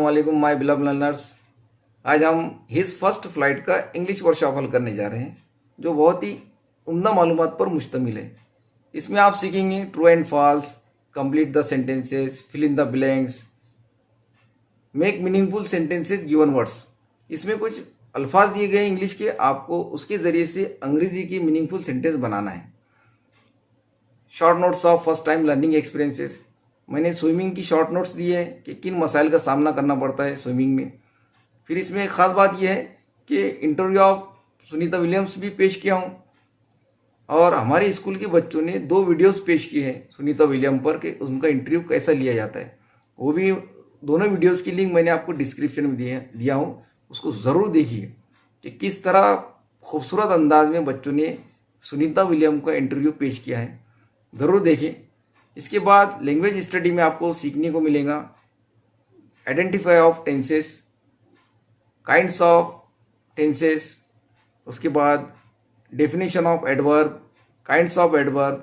अस्सलाम वालेकुम my बिलव learners. आज हम हिज फर्स्ट फ्लाइट का इंग्लिश वर्कशॉप हल करने जा रहे हैं, जो बहुत ही उम्दा मालूमात पर मुश्तमिल है। इसमें आप सीखेंगे true and false, complete the sentences, fill in the blanks, make meaningful sentences given words. इसमें कुछ अल्फाज दिए गए इंग्लिश के, आपको उसके जरिए से अंग्रेजी की मीनिंगफुल सेंटेंस बनाना है। Short notes of first time learning experiences. मैंने स्विमिंग की शॉर्ट नोट्स दी है कि किन मसाइल का सामना करना पड़ता है स्विमिंग में। फिर इसमें एक खास बात यह है कि इंटरव्यू ऑफ सुनीता विलियम्स भी पेश किया हूँ, और हमारे स्कूल के बच्चों ने 2 वीडियोस पेश किए हैं सुनीता विलियम पर कि उनका इंटरव्यू कैसा लिया जाता है। वो भी दोनों वीडियोस की लिंक मैंने आपको डिस्क्रिप्शन में दिया हूँ, उसको ज़रूर देखिए कि किस तरह खूबसूरत अंदाज में बच्चों ने सुनीता विलियम का इंटरव्यू पेश किया है। ज़रूर देखें। इसके बाद लैंग्वेज स्टडी में आपको सीखने को मिलेगा identify of tenses, kinds of tenses, उसके बाद definition of adverb, kinds of adverb,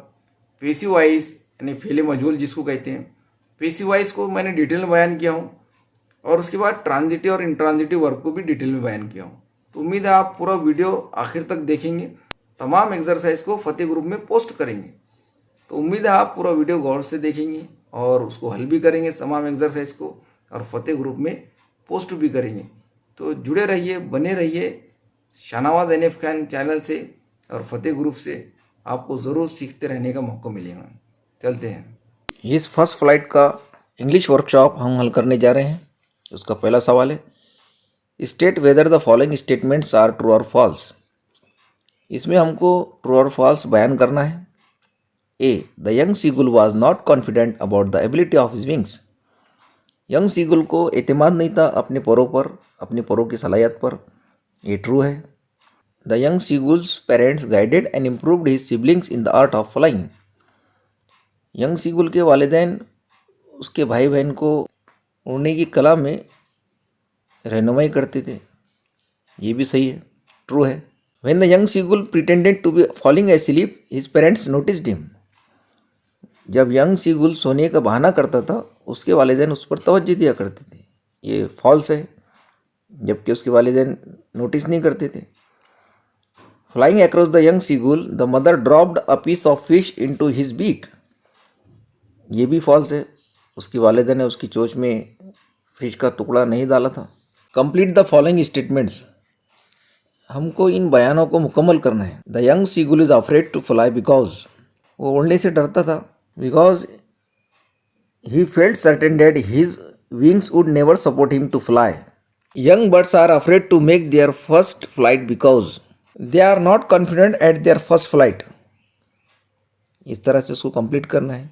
passive voice यानी फेले मजहूल जिसको कहते हैं। पैसिव वॉइस को मैंने डिटेल में बयान किया हूँ, और उसके बाद ट्रांजिटिव और इंट्रांजिटिव वर्ब को भी डिटेल में बयान किया हूँ। तो उम्मीद है आप पूरा वीडियो आखिर तक देखेंगे। तमाम एक्सरसाइज को फतेह ग्रुप में पोस्ट करेंगे, तो उम्मीद है आप पूरा वीडियो गौर से देखेंगे और उसको हल भी करेंगे तमाम एक्सरसाइज को, और फतेह ग्रुप में पोस्ट भी करेंगे। तो जुड़े रहिए, बने रहिए शाहनवाज NF खान चैनल से और फतेह ग्रुप से। आपको ज़रूर सीखते रहने का मौका मिलेगा। चलते हैं। इस फर्स्ट फ्लाइट का इंग्लिश वर्कशॉप हम हल करने जा रहे हैं। उसका पहला सवाल है, state whether the following statements are true और फॉल्स। इसमें हमको ट्रू और फॉल्स बयान करना है। A, the young seagull was not confident about the ability of his wings. Young seagull को एतमाद नहीं था अपने परों पर, अपने परों की सलाहियत पर। ये ट्रू है। The young seagull's parents guided and improved his siblings in the art of flying. Young seagull के वालिदैन उसके भाई बहन को उड़ने की कला में रहनुमाई करते थे। ये भी सही है, ट्रू है। When the young seagull pretended to be falling asleep, his parents noticed him. जब यंग सीगुल सोने का बहाना करता था, उसके वालिदैन उस पर तवज्जो दिया करते थे। ये फॉल्स है, जबकि उसके वालिदैन नोटिस नहीं करते थे। Flying across the young seagull, the mother dropped a piece of fish into his beak. ये भी फॉल्स है। उसके वालिदैन ने उसकी चोंच में फिश का टुकड़ा नहीं डाला था। Complete the following statements. हमको इन बयानों को मुकम्मल करना है। The young seagull is afraid to fly because, वो उड़ने से डरता था। Because he felt certain that his wings would never support him to fly. Young birds are afraid to make their first flight because they are not confident at their first flight. इस तरह से उसको complete करना है।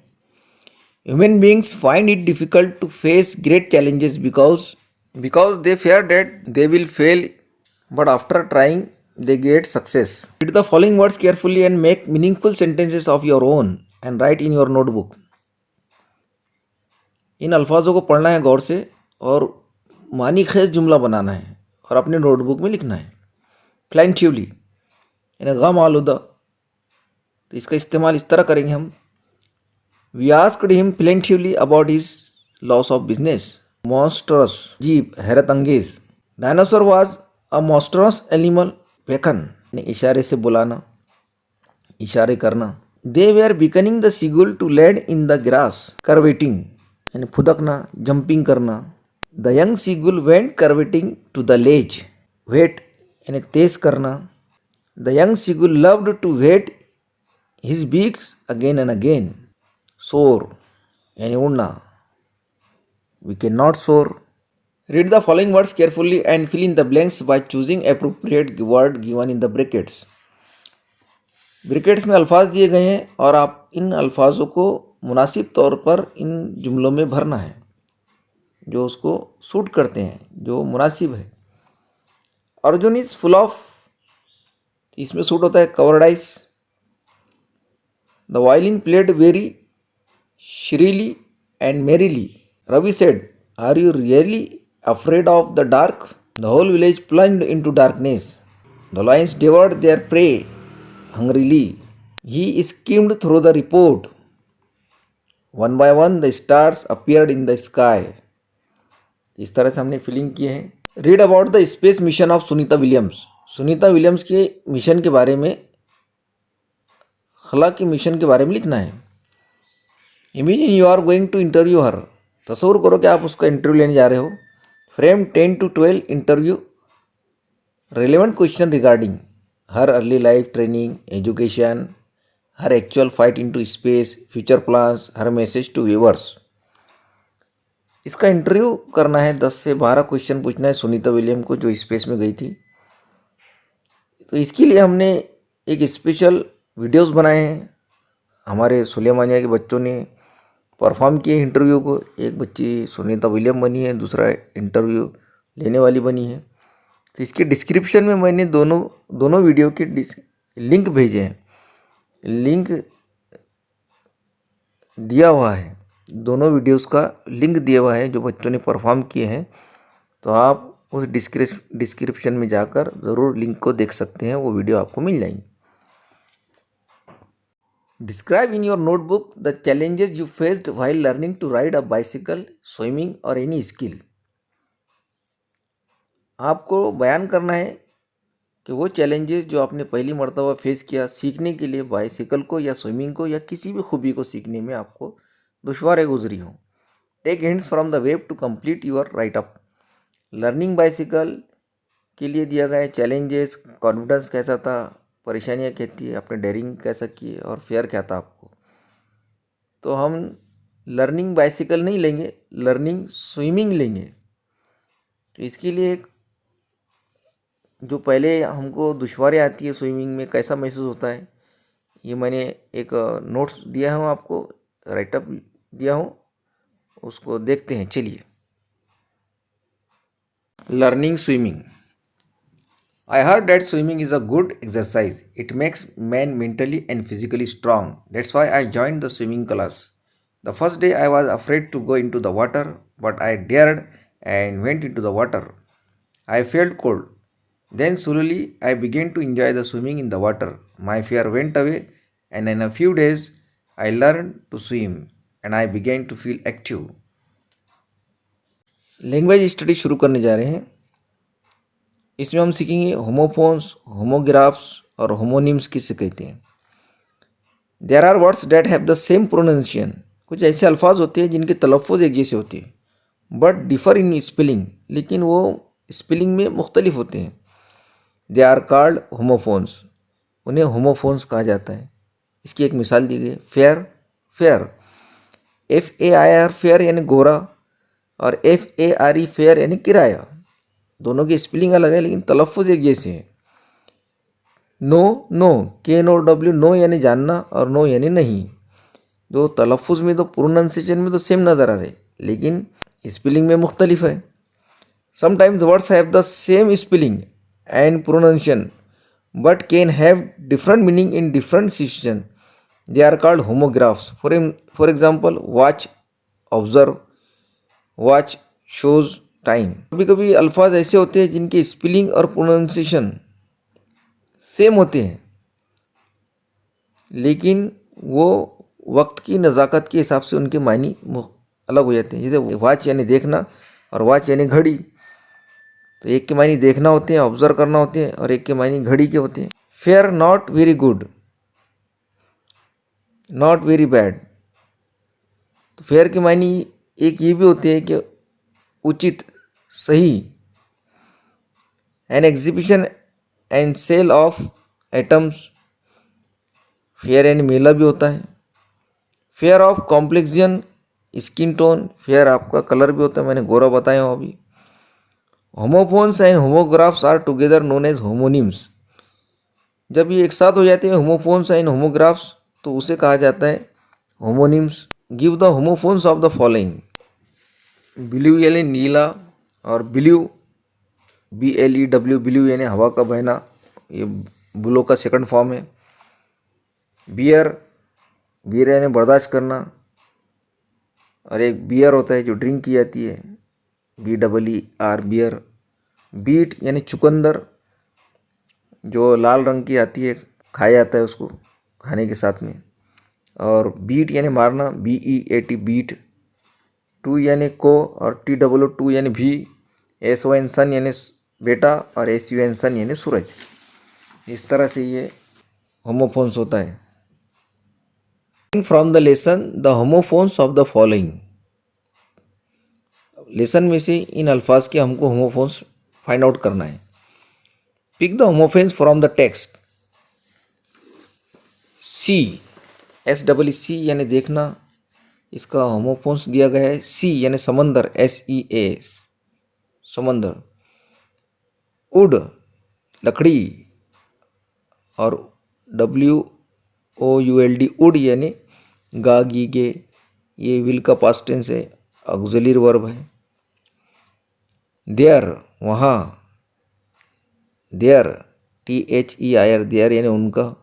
Human beings find it difficult to face great challenges because they fear that they will fail, but after trying they get success. Read the following words carefully and make meaningful sentences of your own and write in your notebook. इन अल्फाजों को पढ़ना है गौर से और मानी खेज जुमला बनाना है और अपने नोटबुक में लिखना है। प्लेंटिवली यानी गम आलूदा, तो इसका इस्तेमाल इस तरह करेंगे हम। We asked him plaintively about his loss of business. Monstrous, अजीब, हैरत अंगेज। Dinosaur was a monstrous animal, beckon यानी इशारे से बुलाना, इशारे करना। They were beckoning the seagull to land in the grass, curvetting यानी फुदकना, जंपिंग करना। The young seagull went curvetting to the ledge, whet यानी तेज करना। The young seagull loved to whet his beaks again and again. Soar यानी उड़ना, we can not सोर। Read the following words carefully and fill in the blanks by choosing appropriate word given in the brackets. Brackets में अल्फाज दिए गए हैं और आप इन अल्फाजों को मुनासिब तौर पर इन जुमलों में भरना है, जो उसको सूट करते हैं, जो मुनासिब है। अर्जुन इज फुल ऑफ, इसमें सूट होता है covered ice. The violin played very shrilly and merrily. Ravi said, are you really afraid of the dark? The whole village plunged into darkness. The lions devoured their prey hungrily. He skimmed through the report. One by one the stars appeared in the sky. इस तरह से हमने filling किए हैं। Read about the space mission of Sunita Williams. Sunita Williams के mission के बारे में, खला के मिशन के बारे में लिखना है। Imagine you are going to interview her. तस्वुर करो कि आप उसका इंटरव्यू लेने जा रहे हो। Frame 10 to 12 interview relevant question regarding her early life, training, education, her actual flight into space, future plans, her message to viewers। इसका इंटरव्यू करना है, 10 से 12 क्वेश्चन पूछना है सुनीता विलियम को जो स्पेस में गई थी। तो इसके लिए हमने एक स्पेशल वीडियोस बनाए हैं। हमारे सुलेमानिया के बच्चों ने परफॉर्म किए इंटरव्यू को। एक बच्ची सुनीता विलियम बनी है, दूसरा इंटरव्यू लेने वाली बनी है। तो इसके डिस्क्रिप्शन में मैंने दोनों वीडियो के लिंक भेजे हैं, लिंक दिया हुआ है, दोनों वीडियोस का लिंक दिया हुआ है जो बच्चों ने परफॉर्म किए हैं। तो आप उस डिस्क्रिप्शन में जाकर ज़रूर लिंक को देख सकते हैं, वो वीडियो आपको मिल जाएंगी। Describe in your notebook the challenges you faced while learning to ride a bicycle, swimming or any skill. आपको बयान करना है कि वो चैलेंजेस जो आपने पहली मर्तबा फेस किया सीखने के लिए, बाइसिकल को या स्विमिंग को या किसी भी खूबी को सीखने में आपको दुश्वारें गुजरी हों। Take hints from the web to complete your write up. Learning bicycle के लिए दिया गया चैलेंजेस, कॉन्फिडेंस कैसा था, परेशानियाँ क्या थी, आपने डेयरिंग कैसा की और फेयर क्या था आपको। तो हम लर्निंग बाइसिकल नहीं लेंगे, लर्निंग स्विमिंग लेंगे। तो इसके लिए एक जो पहले हमको दुश्वारें आती है स्विमिंग में, कैसा महसूस होता है, ये मैंने एक नोट्स दिया हूँ आपको, राइटअप दिया हूँ, उसको देखते हैं। चलिए। Learning swimming. I heard that swimming is a good exercise. It makes man mentally and physically strong. That's why I joined the swimming class. The first day I was afraid to go into the water, but I dared and went into the water. I felt cold. Then slowly I began to enjoy the swimming in the water. My fear went away, and in a few days I learned to swim and I began to feel active. Language study शुरू करने जा रहे हैं। इसमें हम सीखेंगे homophones, homographs और homonyms किसे कहते हैं। There are words that have the same pronunciation. कुछ ऐसे अल्फाज होते हैं जिनके तलफ़ुज़ एक जैसे होते हैं, बट डिफ़र इन स्पेलिंग, लेकिन वो स्पेलिंग में मुख्तलिफ होते हैं। They are called homophones. उन्हें होमोफोन्स कहा जाता है। इसकी एक मिसाल दी गई, फेयर, फेयर, FAIR फेयर यानी गोरा, और FARE फेयर यानी किराया। दोनों की स्पेलिंग अलग है लेकिन तलफ़ुज़ एक जैसे हैं। नो, नो, KNOW, नो यानी जानना और नो यानी नहीं। जो तलफ़ुज़ में तो प्रोनाउंसिएशन में तो सेम नज़र आ रहे, लेकिन स्पेलिंग में मुख्तलिफ है। Sometimes words have the same spelling and pronunciation but can have different meaning in different situation. They are called homographs. For example, watch, observe, watch shows time. कभी कभी अल्फाज ऐसे होते हैं जिनके स्पेलिंग और प्रोनाउंसिएशन सेम होते हैं, लेकिन वो वक्त की नज़ाकत के हिसाब से उनके मायने अलग हो जाते हैं। जैसे वॉच यानी देखना और वॉच यानी घड़ी, तो एक के मायने देखना होते हैं, ऑब्जर्व करना होते हैं, और एक के मायने घड़ी के होते हैं। Fair, not very good, not very bad. तो फेयर के मायने एक ये भी होते हैं कि उचित, सही। An exhibition and sale of items, fair यानी मेला भी होता है। Fair of complexion, skin tone, fair आपका कलर भी होता है, मैंने गोरा बताया हूँ अभी। Homophones and homographs are together known as homonyms. जब ये एक साथ हो जाते हैं होमोफोन्स एंड होमोग्राफ्स, तो उसे कहा जाता है homonyms. Give the homophones of the following. Blue यानी नीला, और ब्लू, BLEW, ब्लू यानी हवा का बहना, ये ब्लो का सेकंड फॉर्म है। बियर, बियर यानी बर्दाश्त करना, और एक बियर होता है जो ड्रिंक की जाती है, BEER, बियर। बीट यानी चुकंदर, जो लाल रंग की आती है, खाया जाता है उसको खाने के साथ में। और बीट यानी मारना, BEAT, बीट। टू यानी को और TOO यानी भी, SON सन यानी बेटा और SUN सन यानी सूरज। इस तरह से ये होमोफोन्स होता है। From the lesson the homophones of the following. Lesson में से इन अल्फाज के हमको होमोफोन्स फाइंड आउट करना है। Pick the homophones from the text. See, SEE यानी देखना, इसका होमोफोन्स दिया गया है सी यानी समंदर, SEA समंदर। वुड लकड़ी और WOULD वुड यानी गा गी गे, ये विल का पास्ट टेंस है, ऑक्सिलरी वर्ब है। देयर वहाँ, देयर THEIR देयर यानी उनका।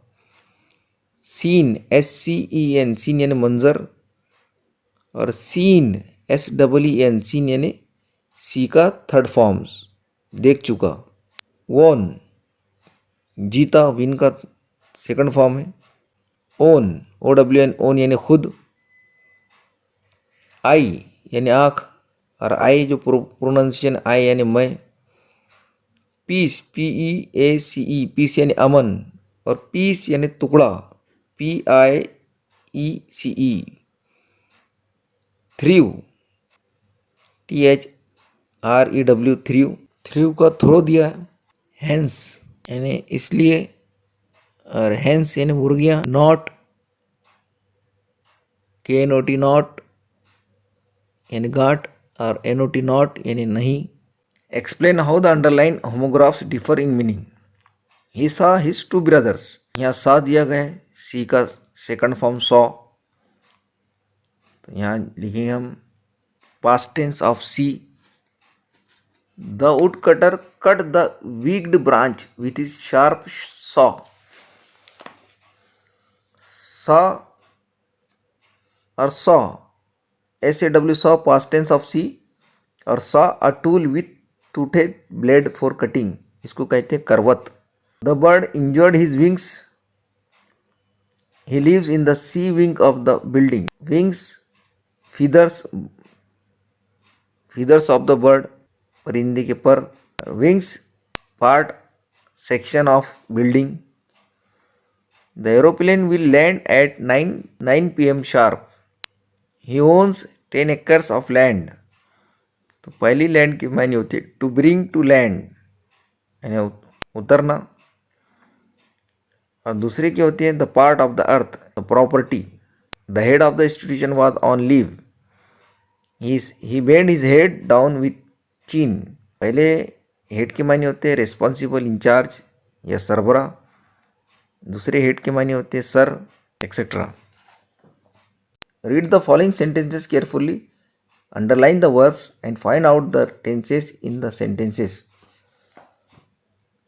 सीन SCEN सीन यानी मंजर और सीन SEEN सीन यानी सी का थर्ड फॉर्म्स, देख चुका। वोन जीता, विन का सेकंड फॉर्म है। ओन OWN ओन यानी खुद। आई यानी आँख और आई जो प्रोनाउंसिएशन आई यानी मैं। पीस PEACE पीस यानी अमन और पीस यानी टुकड़ा, PIECE। थ्रीव THREW थ्रीव, थ्रीव का थ्रो दिया है। हैंस यानी इसलिए और हैंस यानी मुर्गियाँ। नॉट KNOT नॉट यानी गांठ और NOT नॉट यानी नहीं। Explain how the underline homographs differ in meaning. He saw his two brothers, यहाँ सॉ दिया गया है, सी का सेकंड फॉर्म सॉ, तो यहाँ लिखेंगे हम past tense of see. The wood cutter cut the weak branch with his sharp saw. Saw और saw, SAW saw past tense of see और saw a tool with toothed blade for cutting, इसको कहते हैं करवत। The bird injured his wings, he lives in the C wing of the building. Wings feathers, feathers of the bird परिंदे के पर। Wings part section of building. The aeroplane will land at 9 PM sharp. He owns 10 acres of land, तो पहली land की मायने होती है to bring to land यानी उतरना, और दूसरी की होती है the part of the earth, the property. The head of the institution was on leave, he bend his head down with chin. पहले हेड के मायने होते हैं रिस्पॉन्सिबल, इंचार्ज या सरबरा, दूसरे हेड के मायने होते हैं sir, etcetera. Read the following sentences carefully, underline the verbs and find out the tenses in the sentences.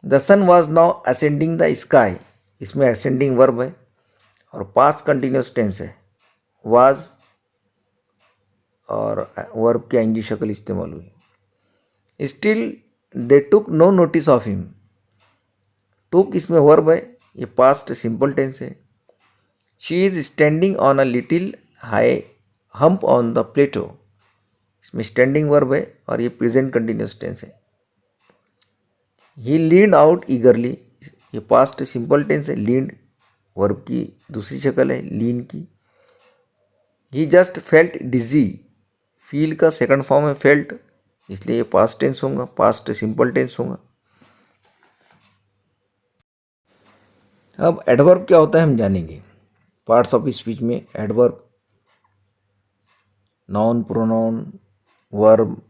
The sun was now ascending the sky, इसमें असेंडिंग वर्ब है और पास्ट कंटिन्यूस टेंस है। Was और verb की आएंगी शक्ल इस्तेमाल हुई। Still they took no notice of him, took इसमें वर्ब है, ये पास्ट सिंपल टेंस है। She is standing on a little high hump on the प्लेटो, इसमें स्टैंडिंग वर्ब है और ये प्रेजेंट कंटिन्यूस टेंस है। ही लीन्ड आउट ईगरली, ये पास्ट सिंपल टेंस है, लीन्ड वर्ब की दूसरी शक्ल है लीन की। ही जस्ट फेल्ट डिजी, फील का सेकंड फॉर्म है फेल्ट, इसलिए ये पास्ट टेंस होगा, पास्ट सिंपल टेंस होगा। अब एडवर्ब क्या होता है हम जानेंगे। पार्ट्स ऑफ स्पीच में adverb, noun, pronoun, verb,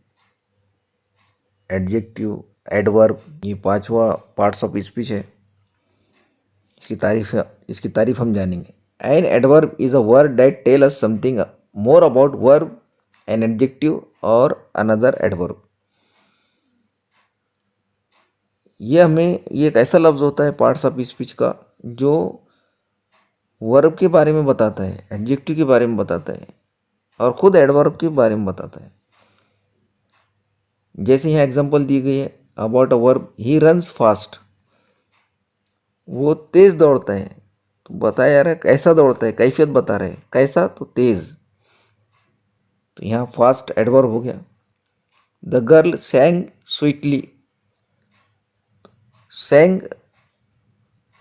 adjective, adverb, ये पांचवा पार्ट्स ऑफ स्पीच है। इसकी तारीफ हम जानेंगे। An adverb is a word that tell us something more about verb, an adjective or another adverb. ये एक ऐसा लफ्ज़ होता है पार्ट्स ऑफ स्पीच का जो वर्ब के बारे में बताता है, एडजेक्टिव के बारे में बताता है और खुद एडवर्ब के बारे में बताता है। जैसे यहाँ एग्जांपल दी गई है about a verb, he runs fast, वो तेज़ दौड़ता है, तो बताया जा रहा है कैसा दौड़ता है, कैफियत बता रहे हैं, कैसा तो तेज़। तो यहाँ फास्ट एडवर्ब हो गया। द गर्ल सैंग स्वीटली, सैंग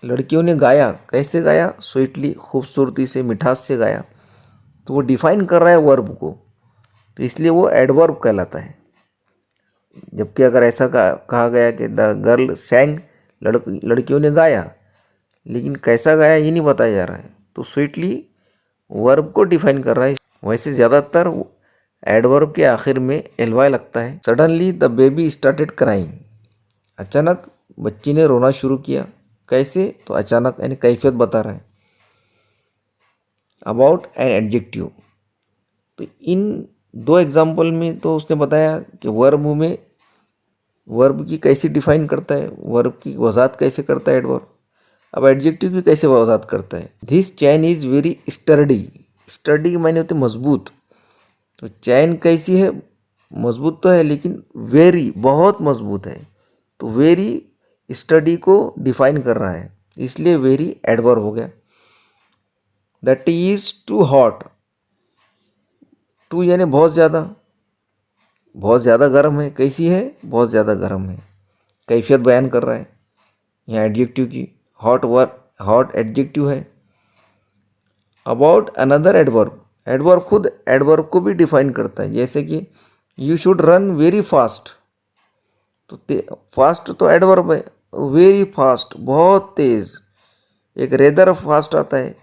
लड़कियों ने गाया, कैसे गाया? स्वीटली, खूबसूरती से, मिठास से गाया। तो वो डिफाइन कर रहा है वर्ब को, तो इसलिए वो एडवर्ब कहलाता है। जबकि अगर ऐसा कहा गया कि द गर्ल सैंग, लड़कियों ने गाया, लेकिन कैसा गाया ये नहीं बताया जा रहा है, तो स्वीटली वर्ब को डिफाइन कर रहा है। वैसे ज़्यादातर एडवर्ब के आखिर में एलवाई लगता है। Suddenly the baby started crying, अचानक बच्ची ने रोना शुरू किया। कैसे? तो अचानक, यानी कैफियत बता रहा है। अबाउट एन एडजेक्टिव, तो इन दो एग्जाम्पल में तो उसने बताया कि वर्ब में वर्ब की कैसे डिफाइन करता है, वर्ब की वजाहत कैसे करता है एडवर्ब। अब एडजेक्टिव की कैसे वजाहत करता है। This chain is very sturdy, sturdy के मायने होते मजबूत। तो चैन कैसी है? मजबूत तो है, लेकिन वेरी, बहुत मजबूत है। तो वेरी स्टडी को डिफाइन कर रहा है, इसलिए वेरी एडवर्ब हो गया। The tea is too hot, too यानी बहुत ज़्यादा गर्म है। कैसी है? बहुत ज़्यादा गर्म है, कैफियत बयान कर रहा है यहाँ एडजेक्टिव की। हॉट एडजेक्टिव है। अबाउट अनदर एडवर्ब, एडवर्ब खुद एडवर्ब को भी डिफाइन करता है, जैसे कि you should run very fast, तो फास्ट तो एडवर्ब है, वेरी फास्ट बहुत तेज। एक रेदर फास्ट आता है,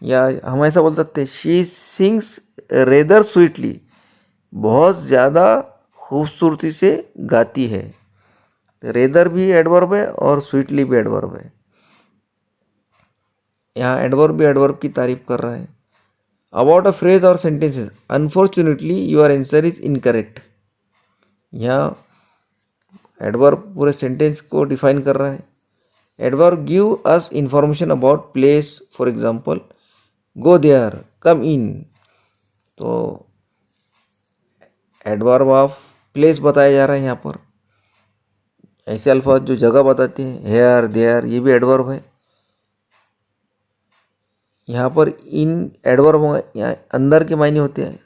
या हम ऐसा बोल सकते हैं शी सिंग्स रेदर स्वीटली, बहुत ज़्यादा खूबसूरती से गाती है। रेदर भी एडवर्ब है और स्वीटली भी एडवर्ब है। यहाँ एडवर्ब भी एडवर्ब की तारीफ कर रहा है। अबाउट अ फ्रेज और sentences, unfortunately your answer is incorrect, यहाँ एडवर्ब पूरे सेंटेंस को डिफाइन कर रहा है। Adverb give us information about place, for example go there, come in. तो एडवर्ब ऑफ प्लेस बताया जा रहा है यहाँ पर। ऐसे अल्फाज जो जगह बताते हैं, हेयर, देयर, ये भी एडवर्ब है। यहाँ पर इन एडवर्ब होंगे, यहाँ अंदर के मायने होते हैं,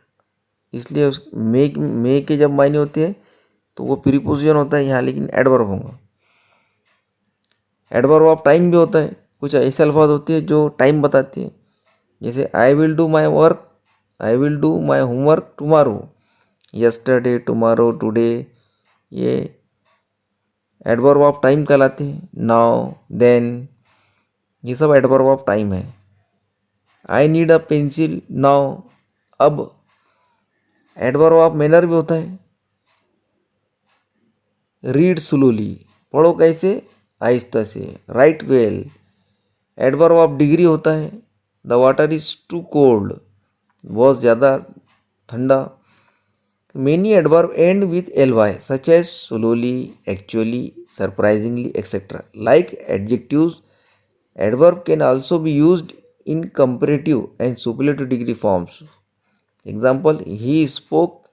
इसलिए उस मे के जब मायने होते हैं तो वो प्रीपोजिशन होता है यहाँ, लेकिन एडवर्ब होगा। एडवर्ब ऑफ टाइम भी होता है, कुछ ऐसे अल्फाज होते हैं जो टाइम बताते हैं, जैसे I will do my work, I will do my homework tomorrow, yesterday, tomorrow, today, ये एडवर्ब ऑफ टाइम कहलाते हैं। नाउ, देन, ये सब एडवर्ब ऑफ टाइम है। I need a pencil now, अब। एडवर्ब ऑफ मैनर भी होता है। रीड स्लोली, पढ़ो कैसे? आहिस्ता से। Right well. Adverb of degree होता है। The water is too cold, बहुत ज़्यादा ठंडा। Many adverb end with ly such as slowly, actually, surprisingly, etcetera. Like adjectives, adverb can also be used in comparative and superlative degree forms. Example, he spoke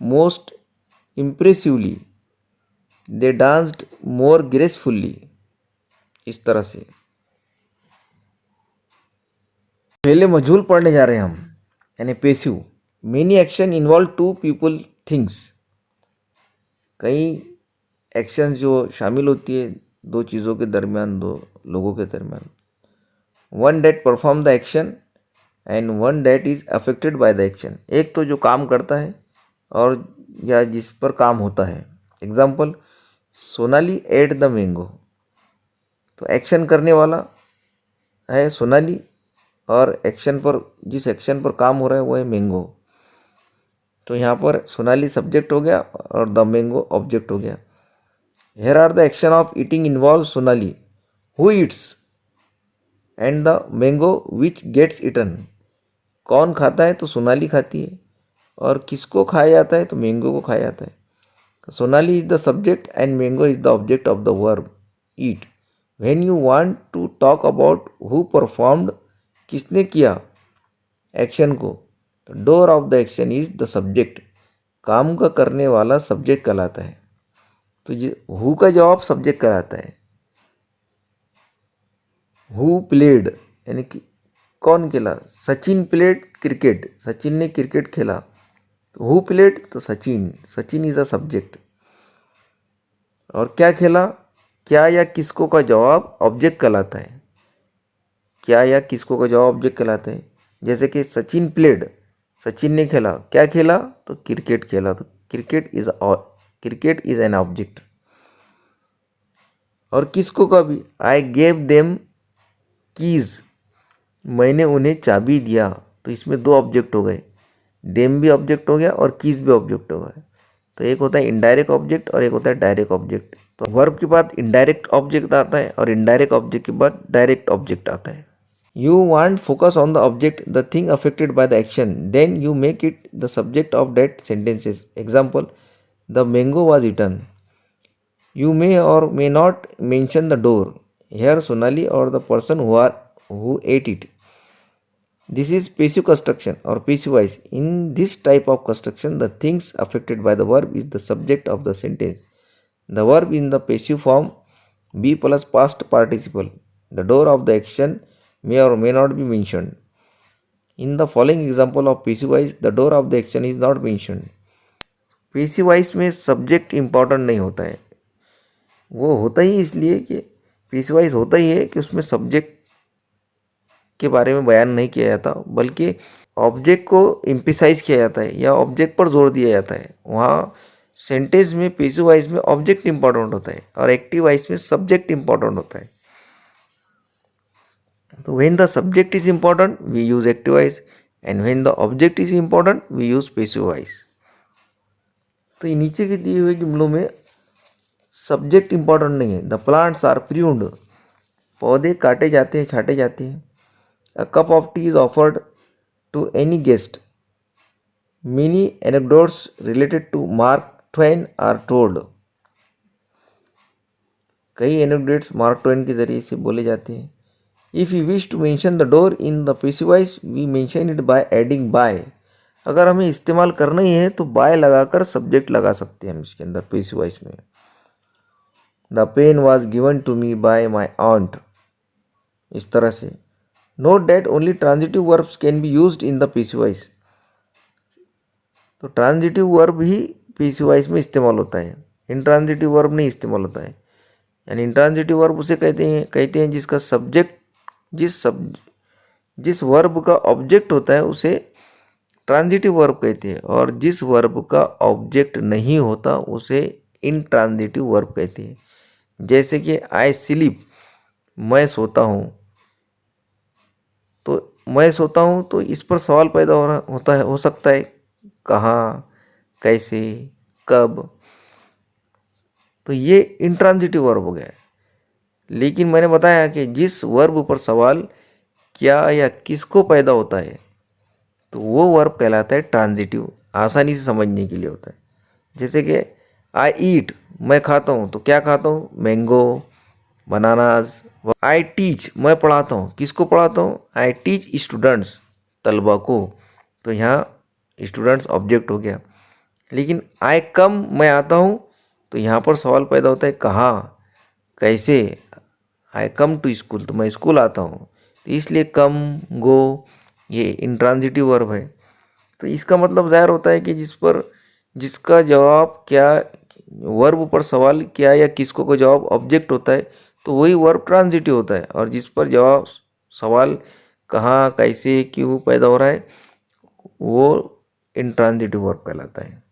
most impressively, they danced more gracefully. इस तरह से पहले मजहूल पढ़ने जा रहे हैं हम, यानी passive. Many action involve two people things, कई एक्शन जो शामिल होती है दो चीज़ों के दरमियान, दो लोगों के दरमियान। One that perform the action and one that is affected by the action, एक तो जो काम करता है और या जिस पर काम होता है। Example, Sonali at the mango, तो एक्शन करने वाला है सोनाली और एक्शन पर, जिस एक्शन पर काम हो रहा है वो है मैंगो। तो यहाँ पर सोनाली सब्जेक्ट हो गया और द मैंगो ऑब्जेक्ट हो गया। Here are the action of eating involves Sonali, who eats, and the mango which gets eaten. कौन खाता है? तो सोनाली खाती है, और किसको खाया जाता है? तो मैंगो को खाया जाता है। Sonali is the subject and mango is the object of the verb eat. When you want to talk about who performed, किसने किया एक्शन को, तो doer of the action is the subject, काम का करने वाला सब्जेक्ट कहलाता है। तो ये हु का जवाब सब्जेक्ट कहलाता है। हु प्लेड, यानी कि कौन खेला? सचिन प्लेड क्रिकेट, सचिन ने क्रिकेट खेला। तो हु प्लेड? तो Sachin, Sachin is a subject. और क्या खेला? क्या या किसको का जवाब ऑब्जेक्ट कहलाता है। क्या या किसको का जवाब ऑब्जेक्ट कहलाता है। जैसे कि सचिन प्लेड, सचिन ने खेला। क्या खेला? तो क्रिकेट खेला। तो क्रिकेट इज एन ऑब्जेक्ट। और किसको का भी, आई गेव देम कीज, मैंने उन्हें चाबी दिया। तो इसमें दो ऑब्जेक्ट हो गए, देम भी ऑब्जेक्ट हो गया और कीज भी ऑब्जेक्ट हो गया। तो एक होता है इनडायरेक्ट ऑब्जेक्ट और एक होता है डायरेक्ट ऑब्जेक्ट। तो वर्ब के बाद इनडायरेक्ट ऑब्जेक्ट आता है और इनडायरेक्ट ऑब्जेक्ट के बाद डायरेक्ट ऑब्जेक्ट आता है। You want focus on the object, the thing affected by the action, then you make it the subject of that sentences. Example, the mango was eaten. You may or may not mention the door. Here Sonali or the person who ate it. This is passive construction or passive voice. In this type of construction, the things affected by the verb is the subject of the sentence. The verb in the passive form be plus past participle. The door of the action may or may not be mentioned. In the following example of passive voice, the door of the action is not mentioned. Passive voice में subject important नहीं होता है। वो होता ही इसलिए कि piecewise होता ही है कि उसमें सब्जेक्ट के बारे में बयान नहीं किया जाता, बल्कि ऑब्जेक्ट को एम्फेसाइज किया जाता है या ऑब्जेक्ट पर जोर दिया जाता है। वहाँ सेंटेंस में पैसिव वॉइस में ऑब्जेक्ट इंपॉर्टेंट होता है और एक्टिव वॉइस में सब्जेक्ट इंपॉर्टेंट होता है। तो when the subject is important we use active voice and when the object is important we use passive voice. तो ये नीचे के दिए हुए जुमलों में सब्जेक्ट इंपॉर्टेंट नहीं है। द प्लांट्स आर प्रून्ड, पौधे काटे जाते हैं, छाटे जाते हैं। A cup of tea is offered to any guest. Many anecdotes related to Mark Twain are told. कई एनेक्डोट्स मार्क ट्वेन के जरिए से बोले जाते हैं। If you wish to mention the doer in the passive voice we mention it by adding by. अगर हमें इस्तेमाल करना ही है तो बाय लगाकर सब्जेक्ट लगा सकते हैं हम इसके अंदर पैसिव वॉइस में। The pen was given to me by my aunt, इस तरह से। Note that only transitive verbs can be used in the passive voice. तो ट्रांजिटिव वर्ब ही पैसिव वॉइस में इस्तेमाल होता है, इंट्रांजिटिव वर्ब नहीं इस्तेमाल होता है। यानी इंट्रांजिटिव वर्ब उसे कहते हैं जिसका सब्जेक्ट जिस वर्ब का ऑब्जेक्ट होता है उसे ट्रांजिटिव वर्ब कहते हैं, और जिस वर्ब का ऑब्जेक्ट नहीं होता उसे इंट्रांजिटिव वर्ब कहते हैं। जैसे कि आई स्लीप, मैं सोता हूँ। तो मैं सोता हूँ तो इस पर सवाल पैदा हो सकता है, कहाँ, कैसे, कब। तो ये इंट्रांजिटिव वर्ब हो गया है। लेकिन मैंने बताया कि जिस वर्ब पर सवाल क्या या किसको पैदा होता है तो वो वर्ब कहलाता है ट्रांजिटिव, आसानी से समझने के लिए होता है। जैसे कि आई ईट, मैं खाता हूँ। तो क्या खाता हूँ? Mango, bananas. आई टीच, मैं पढ़ाता हूँ। किसको पढ़ाता हूँ? आई टीच स्टूडेंट्स, तलबा को। तो यहाँ स्टूडेंट्स ऑब्जेक्ट हो गया। लेकिन आई कम, मैं आता हूँ। तो यहाँ पर सवाल पैदा होता है, कहाँ, कैसे। आई कम टू स्कूल, तो मैं स्कूल आता हूँ। तो इसलिए कम, गो ये इंट्रांजिटिव वर्ब है। तो इसका मतलब ज़ाहिर होता है कि जिसका जवाब क्या, वर्ब पर सवाल क्या या किसको का जवाब ऑब्जेक्ट होता है तो वही वर्ब ट्रांजिटिव होता है, और जिस पर जवाब सवाल कहाँ, कैसे, क्यों पैदा हो रहा है वो इंट्रांजिटिव वर्ब कहलाता है।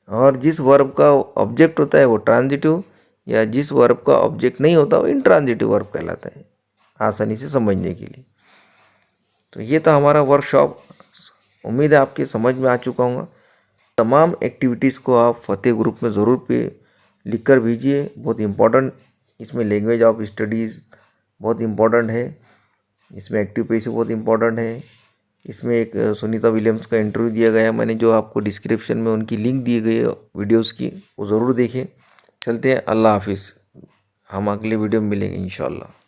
और जिस वर्ब का ऑब्जेक्ट होता है वो ट्रांजिटिव, या जिस वर्ब का ऑब्जेक्ट नहीं होता वो इंट्रांजिटिव वर्ब कहलाता है, आसानी से समझने के लिए। तो ये था हमारा वर्कशॉप। उम्मीद है आपके समझ में आ चुका होगा। तमाम एक्टिविटीज़ को आप फतेह ग्रुप में ज़रूर पे लिख कर भेजिए। बहुत इम्पोर्टेंट इसमें लैंग्वेज ऑफ स्टडीज़ बहुत इम्पोर्टेंट है, इसमें एक्टिव पैसिव बहुत इम्पोर्टेंट है। इसमें एक सुनीता विलियम्स का इंटरव्यू दिया गया है मैंने, जो आपको डिस्क्रिप्शन में उनकी लिंक दी गई है वीडियोस की, वो ज़रूर देखें। चलते हैं, अल्लाह हाफिज़। हम अगले वीडियो में मिलेंगे इंशाल्लाह।